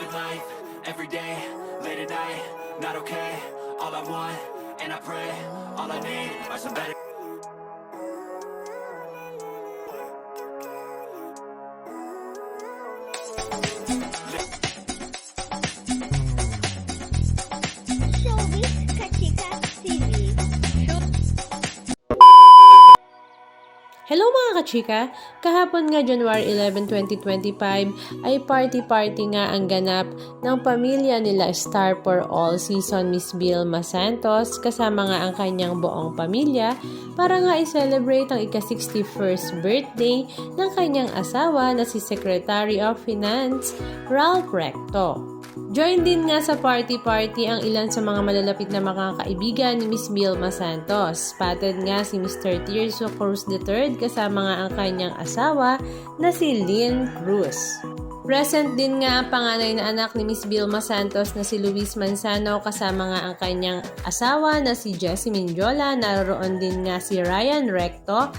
living life, every day, late at night, not okay. All I want, and I pray, all I need are some better. Showbiz Kachika TV. Hello mga kachika! Kahapon nga January 11, 2025 ay party-party nga ang ganap ng pamilya nila Star for All Season Miss Vilma Santos kasama nga ang kanyang buong pamilya para nga i-celebrate ang ika-61st birthday ng kanyang asawa na si Secretary of Finance Ralph Recto. Join din nga sa party-party ang ilan sa mga malalapit na mga kaibigan ni Miss Vilma Santos. Spotted nga si Mr. Tirso Cruz III kasama nga ang kanyang asawa na si Lynn Cruz. Present din nga ang panganay na anak ni Miss Vilma Santos na si Luis Manzano kasama nga ang kanyang asawa na si Jessie Minjola. Naroon din nga si Ryan Recto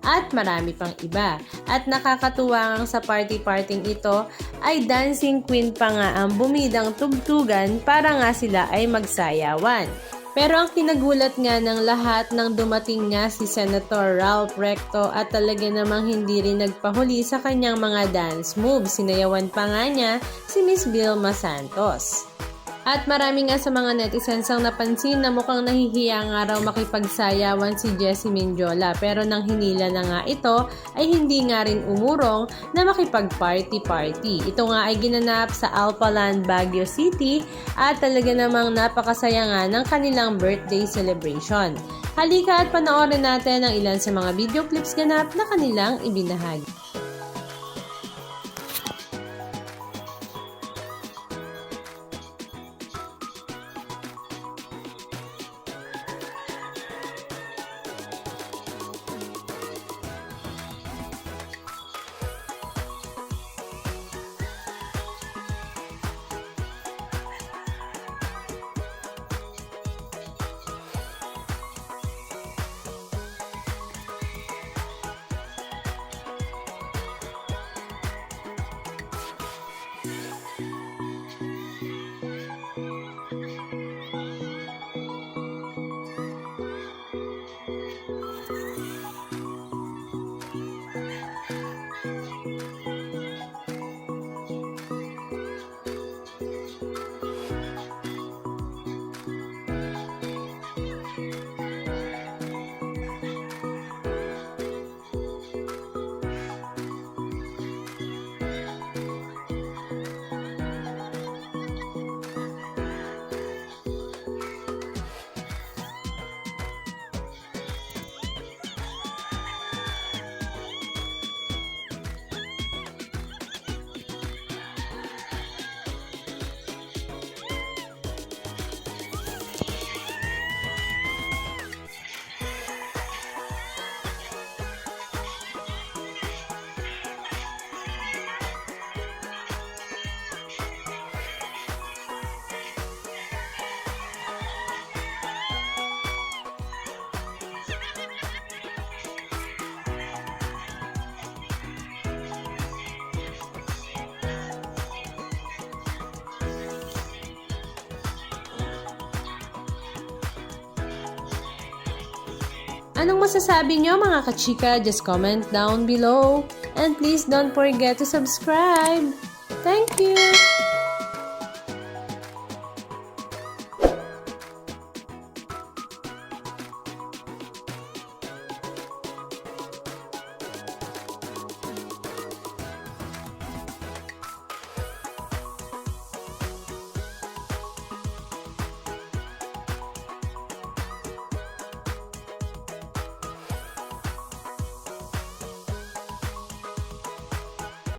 at marami pang iba. At nakakatuwa nga sa party-parting ito ay dancing queen pa nga ang bumidang tugtugan para nga sila ay magsayawan. Pero ang kinagulat nga ng lahat nang dumating nga si Senator Ralph Recto at talaga namang hindi rin nagpahuli sa kanyang mga dance moves. Sinayawan pa nga niya si Miss Vilma Santos. At marami nga sa mga netizens ang napansin na mukhang nahihiya nga raw makipagsayawan si Jessie Minjola. Pero nang hinila na nga ito ay hindi nga rin umurong na makipag-party-party. Ito nga ay ginanap sa Alpaland, Baguio City at talaga namang napakasaya nga ng kanilang birthday celebration. Halika at panoorin natin ang ilan sa mga video clips ganap na kanilang ibinahagi. Anong masasabi nyo mga kachika? Just comment down below. And please don't forget to subscribe. Thank you!